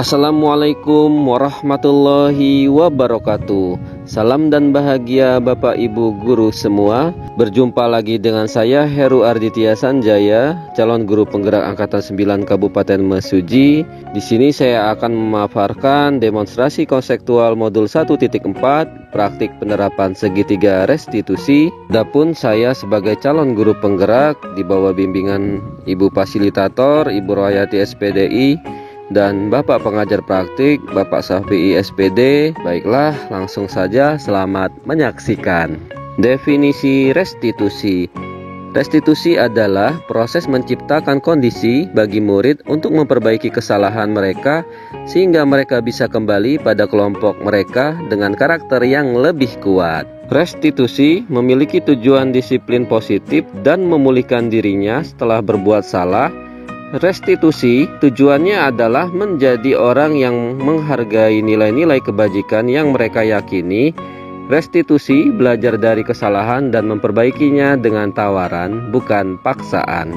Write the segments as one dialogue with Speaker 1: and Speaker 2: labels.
Speaker 1: Assalamualaikum warahmatullahi wabarakatuh. Salam dan bahagia Bapak Ibu guru semua. Berjumpa lagi dengan saya Heru Arditya Sanjaya, calon guru penggerak angkatan 9 Kabupaten Mesuji. Di sini saya akan memaparkan demonstrasi konseptual modul 1.4 praktik penerapan segitiga restitusi. Adapun saya sebagai calon guru penggerak di bawah bimbingan Ibu Fasilitator, Ibu Royati SPDI, dan Bapak pengajar praktik Bapak Syafi'i SPD. Baiklah, langsung saja selamat menyaksikan. Definisi restitusi. Restitusi adalah proses menciptakan kondisi bagi murid untuk memperbaiki kesalahan mereka sehingga mereka bisa kembali pada kelompok mereka dengan karakter yang lebih kuat. Restitusi memiliki tujuan disiplin positif dan memulihkan dirinya setelah berbuat salah. Restitusi tujuannya adalah menjadi orang yang menghargai nilai-nilai kebajikan yang mereka yakini. Restitusi belajar dari kesalahan dan memperbaikinya dengan tawaran, bukan paksaan.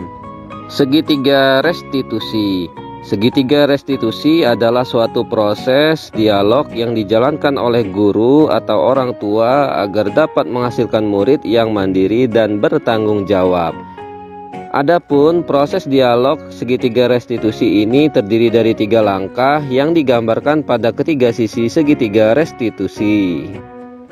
Speaker 1: Segitiga restitusi. Segitiga restitusi adalah suatu proses dialog yang dijalankan oleh guru atau orang tua agar dapat menghasilkan murid yang mandiri dan bertanggung jawab. Adapun proses dialog segitiga restitusi ini terdiri dari 3 langkah yang digambarkan pada ketiga sisi segitiga restitusi.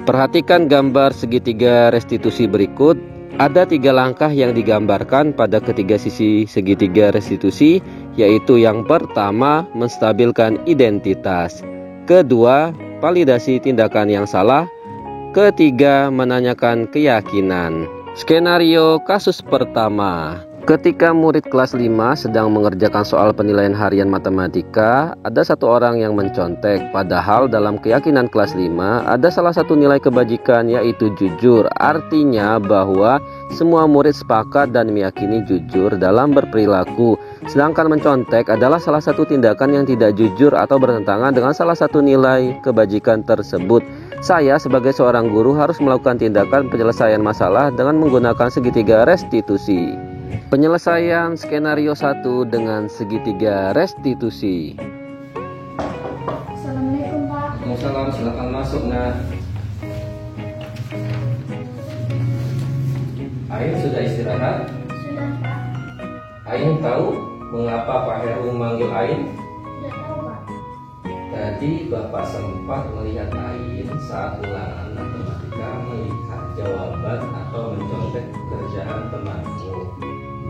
Speaker 1: Perhatikan gambar segitiga restitusi berikut. Ada 3 langkah yang digambarkan pada ketiga sisi segitiga restitusi, yaitu yang pertama, menstabilkan identitas. Kedua, validasi tindakan yang salah. Ketiga, menanyakan keyakinan. Skenario kasus pertama. Ketika murid kelas 5 sedang mengerjakan soal penilaian harian matematika, ada satu orang yang mencontek. Padahal dalam keyakinan kelas 5 ada salah satu nilai kebajikan, yaitu jujur. Artinya bahwa semua murid sepakat dan meyakini jujur dalam berperilaku. Sedangkan mencontek adalah salah satu tindakan yang tidak jujur atau bertentangan dengan salah satu nilai kebajikan tersebut. Saya sebagai seorang guru harus melakukan tindakan penyelesaian masalah dengan menggunakan segitiga restitusi. Penyelesaian skenario 1 dengan segitiga restitusi.
Speaker 2: Assalamualaikum Pak.
Speaker 1: Waalaikumsalam, silakan masuk nak. Ain sudah istirahat?
Speaker 2: Sudah Pak.
Speaker 1: Ain tahu mengapa Pak Heru memanggil Ain?
Speaker 2: Tidak tahu Pak.
Speaker 1: Tadi Bapak sempat melihat Ain saat ulangan matematika melihat jawaban atau mencontek pekerjaan temanmu.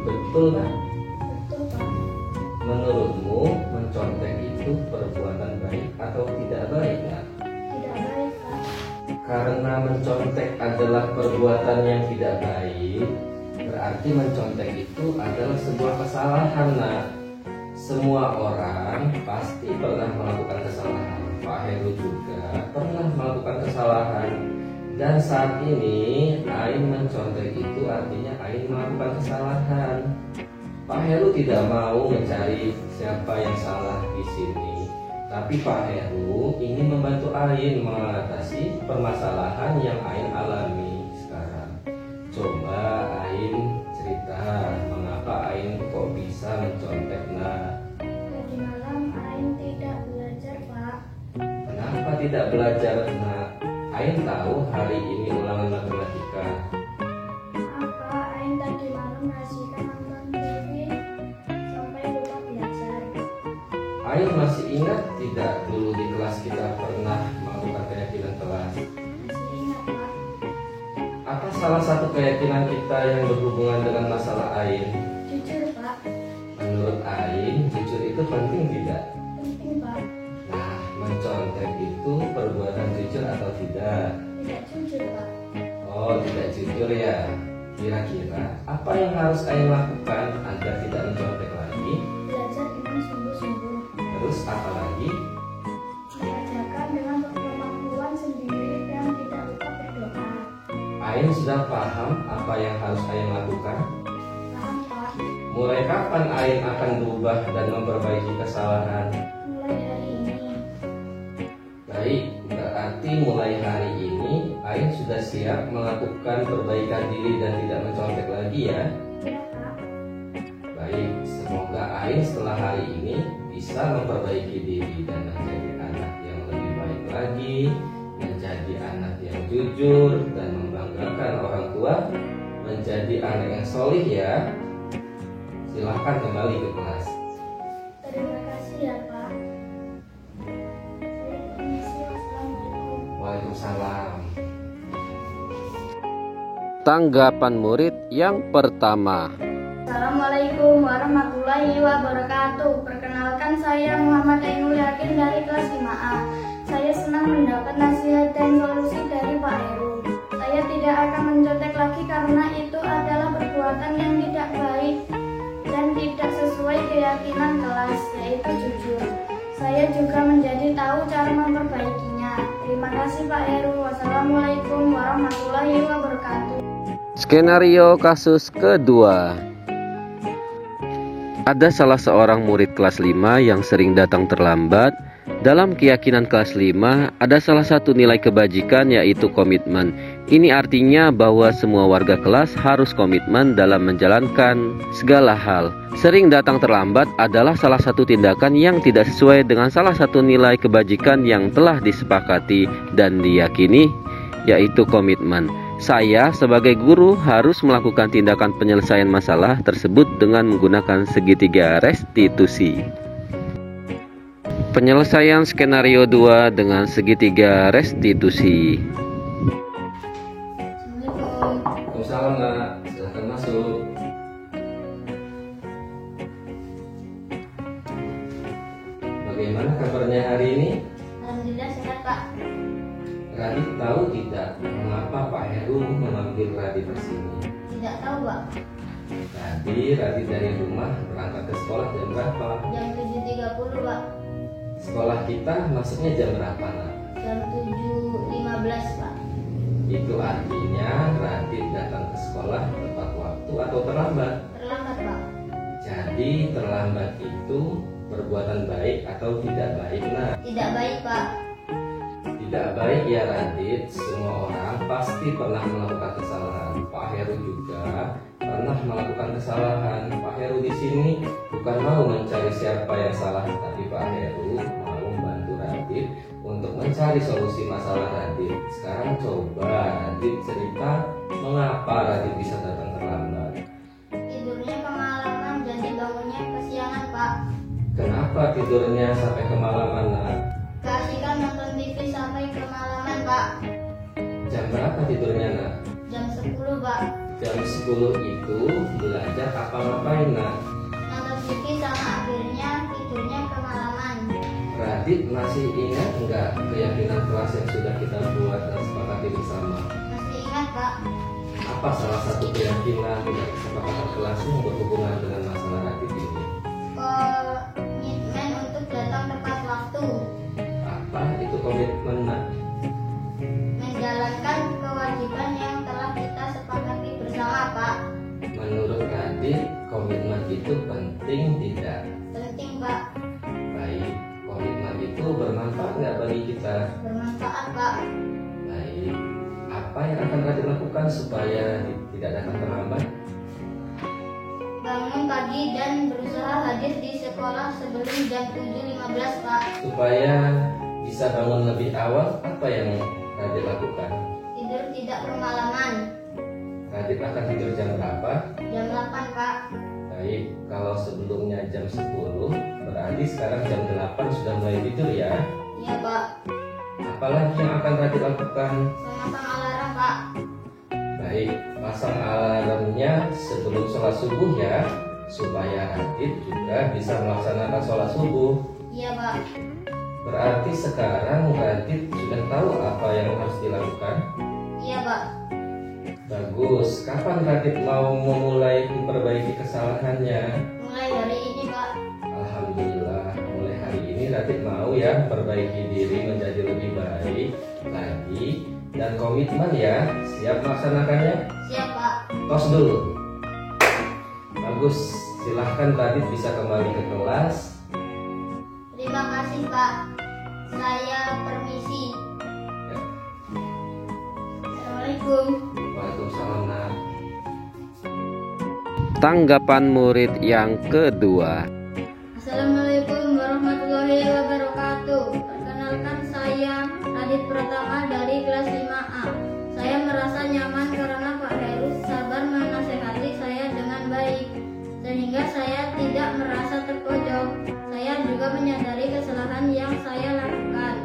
Speaker 1: Betul kan?
Speaker 2: Betul Pak.
Speaker 1: Menurutmu mencontek itu perbuatan baik atau tidak baik kan?
Speaker 2: Tidak baik Pak.
Speaker 1: Karena mencontek adalah perbuatan yang tidak baik, berarti mencontek itu adalah sebuah kesalahan nak. Semua orang pasti pernah melakukan kesalahan. Pak Heru juga pernah melakukan kesalahan. Dan saat ini Ain mencontek itu artinya Ain melakukan kesalahan. Pak Heru tidak mau mencari siapa yang salah di sini, tapi Pak Heru ingin membantu Ain mengatasi permasalahan yang Ain alami sekarang. Coba Ain cerita mengapa Ain kok bisa mencontek nak?
Speaker 2: Tadi malam Ain tidak belajar Pak.
Speaker 1: Kenapa tidak belajar nak? Ain tahu hari ini ulangan matematika.
Speaker 2: Maaf Pak, Ain tadi malam menghasilkan nonton TV sampai lupa belajar.
Speaker 1: Ain masih ingat tidak dulu di kelas kita pernah melakukan keyakinan kelas?
Speaker 2: Masih ingat Pak.
Speaker 1: Apa salah satu keyakinan kita yang berhubungan dengan masalah Ain?
Speaker 2: Jujur Pak.
Speaker 1: Menurut Ain, jujur itu penting tidak?
Speaker 2: Penting Pak.
Speaker 1: Nah, mencontek itu perbuatan jujur atau tidak?
Speaker 2: Tidak jujur Pak.
Speaker 1: Oh, tidak jujur ya. Kira-kira apa yang harus Ain lakukan agar tidak mencontek lagi?
Speaker 2: Belajar dengan sungguh-sungguh.
Speaker 1: Terus apa lagi?
Speaker 2: Mengajarkan dengan kemampuan sendiri dan tidak lupa berdoa.
Speaker 1: Ain sudah paham apa yang harus Ain lakukan?
Speaker 2: Paham Pak.
Speaker 1: Mulai kapan Ain akan berubah dan memperbaiki kesalahan?
Speaker 2: Mulai hari ini.
Speaker 1: Baik, berarti mulai hari ini Ain sudah siap melakukan perbaikan diri dan tidak mencontek lagi ya.
Speaker 2: Ya Pak.
Speaker 1: Baik, semoga Ain setelah hari ini bisa memperbaiki diri dan menjadi anak yang lebih baik lagi, menjadi anak yang jujur dan membanggakan orang tua, menjadi anak yang solih ya. Silahkan kembali ke kelas.
Speaker 2: Terima kasih ya Pak. Saya permisi. Wassalamualaikum.
Speaker 1: Waalaikumsalam. Tanggapan murid yang pertama.
Speaker 2: Assalamualaikum warahmatullahi wabarakatuh. Perkenalkan, saya Muhammad Ainul Yakin dari kelas 5A. Saya senang mendapat nasihat dan solusi dari Pak Heru. Saya tidak akan mencontek lagi karena itu adalah perbuatan yang tidak baik dan tidak sesuai keyakinan kelas, yaitu jujur. Saya juga menjadi tahu cara memperbaikinya. Terima kasih Pak Heru. Wassalamualaikum warahmatullahi wabarakatuh.
Speaker 1: Skenario kasus kedua. Ada salah seorang murid kelas 5 yang sering datang terlambat. Dalam keyakinan kelas 5, ada salah satu nilai kebajikan yaitu komitmen. Ini artinya bahwa semua warga kelas harus komitmen dalam menjalankan segala hal. Sering datang terlambat adalah salah satu tindakan yang tidak sesuai dengan salah satu nilai kebajikan yang telah disepakati dan diyakini, yaitu komitmen. Saya sebagai guru harus melakukan tindakan penyelesaian masalah tersebut dengan menggunakan segitiga restitusi. Penyelesaian skenario 2 dengan segitiga restitusi. Waalaikumsalam, Nak. Silahkan masuk. Bagaimana kabarnya hari ini?
Speaker 2: Alhamdulillah sehat Pak.
Speaker 1: Radit tahu tidak mengapa Pak Heru memanggil Radit ke sini?
Speaker 2: Tidak tahu Pak.
Speaker 1: Tadi Radit dari rumah berangkat ke sekolah jam berapa?
Speaker 2: Jam 7.30 Pak.
Speaker 1: Sekolah kita masuknya jam berapa, Nak?
Speaker 2: Jam 7.15 Pak.
Speaker 1: Itu artinya Radit datang ke sekolah tepat waktu atau terlambat?
Speaker 2: Terlambat Pak.
Speaker 1: Jadi terlambat itu perbuatan baik atau tidak baik, Nak?
Speaker 2: Tidak baik Pak.
Speaker 1: Tidak baik ya Radit, semua orang pasti pernah melakukan kesalahan. Pak Heru juga pernah melakukan kesalahan. Pak Heru di sini bukan mau mencari siapa yang salah, tapi Pak Heru mau membantu Radit untuk mencari solusi masalah Radit. Sekarang coba Radit cerita mengapa Radit bisa datang terlambat.
Speaker 2: Tidurnya kemalaman jadi bangunnya kesiangan Pak.
Speaker 1: Kenapa tidurnya sampai kemalaman, Nak?
Speaker 2: Keasikan nonton TV sampai kemalaman Pak.
Speaker 1: Jam berapa tidurnya, Nak?
Speaker 2: Jam 10 Pak.
Speaker 1: Jam 10 itu belajar apa ngapain, Nak?
Speaker 2: Nonton TV sama akhirnya tidurnya kemalaman.
Speaker 1: Radit masih ingat enggak keyakinan kelas yang sudah kita buat dan sepakati bersama?
Speaker 2: Masih ingat Pak?
Speaker 1: Apa salah satu keyakinan dan kesepakatan kelas yang berhubungan dengan masalah Radit ini?
Speaker 2: Komitmen untuk datang tepat waktu.
Speaker 1: Apa itu komitmen, Nak?
Speaker 2: Menjalankan kewajiban yang telah kita sepakati bersama Pak.
Speaker 1: Menurut Radit, komitmen itu penting tidak?
Speaker 2: Penting Pak.
Speaker 1: Baik, komitmen itu bermanfaat nggak bagi kita?
Speaker 2: Bermanfaat Pak.
Speaker 1: Baik, apa yang akan Radit lakukan supaya tidak datang terlambat?
Speaker 2: Bangun pagi dan berusaha hadir di sekolah sebelum jam 7.15 Pak.
Speaker 1: Supaya bisa bangun lebih awal, apa yang Radit lakukan?
Speaker 2: Tidur tidak bermalaman.
Speaker 1: Radit akan tidur jam berapa?
Speaker 2: Jam 8 Pak.
Speaker 1: Baik, kalau sebelumnya jam 10, berarti sekarang jam 8 sudah mulai tidur ya?
Speaker 2: Iya Pak.
Speaker 1: Apalagi yang akan Radit lakukan?
Speaker 2: Memasang alarm Pak.
Speaker 1: Baik, pasang alarmnya sebelum sholat subuh ya, supaya Radit juga bisa melaksanakan sholat subuh.
Speaker 2: Iya Pak.
Speaker 1: Berarti sekarang Radit sudah tahu apa yang harus dilakukan?
Speaker 2: Iya Pak.
Speaker 1: Bagus, kapan Radit mau memulai memperbaiki kesalahannya?
Speaker 2: Mulai hari ini Pak.
Speaker 1: Alhamdulillah, mulai hari ini Radit mau ya perbaiki diri menjadi lebih baik lagi dan komitmen ya. Siap melaksanakannya?
Speaker 2: Siap Pak.
Speaker 1: Tos dulu. Bagus, silahkan Radit bisa kembali ke kelas.
Speaker 2: Terima kasih Pak. Saya permisi.
Speaker 1: Ya.
Speaker 2: Assalamualaikum.
Speaker 1: Waalaikumsalam, Nak. Tanggapan murid yang kedua.
Speaker 2: Assalamualaikum warahmatullahi Adit Pratama dari kelas 5A. Saya merasa nyaman karena Pak Heru sabar menasehati saya dengan baik, sehingga saya tidak merasa terpojok. Saya juga menyadari kesalahan yang saya lakukan.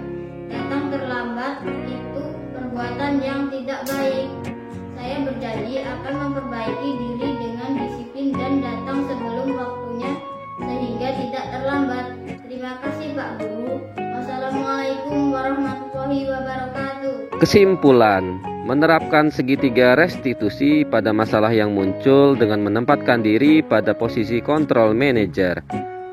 Speaker 2: Datang terlambat itu perbuatan yang tidak baik. Saya berjanji akan memperbaiki diri dengan disiplin dan datang sebelum waktunya sehingga tidak terlambat. Terima kasih Pak Guru. Wassalamualaikum warahmatullahi wabarakatuh.
Speaker 1: Kesimpulan, menerapkan segitiga restitusi pada masalah yang muncul dengan menempatkan diri pada posisi kontrol manajer.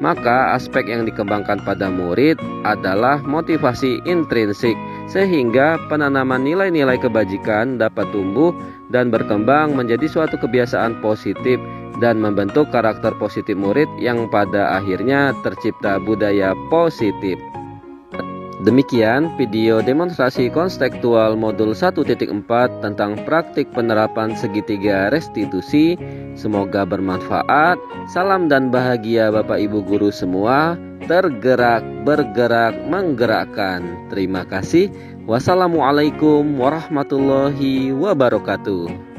Speaker 1: Maka aspek yang dikembangkan pada murid adalah motivasi intrinsik, sehingga penanaman nilai-nilai kebajikan dapat tumbuh dan berkembang menjadi suatu kebiasaan positif dan membentuk karakter positif murid yang pada akhirnya tercipta budaya positif. Demikian video demonstrasi konstekstual modul 1.4 tentang praktik penerapan segitiga restitusi. Semoga bermanfaat. Salam dan bahagia Bapak Ibu guru semua. Tergerak, bergerak, menggerakkan. Terima kasih. Wassalamualaikum warahmatullahi wabarakatuh.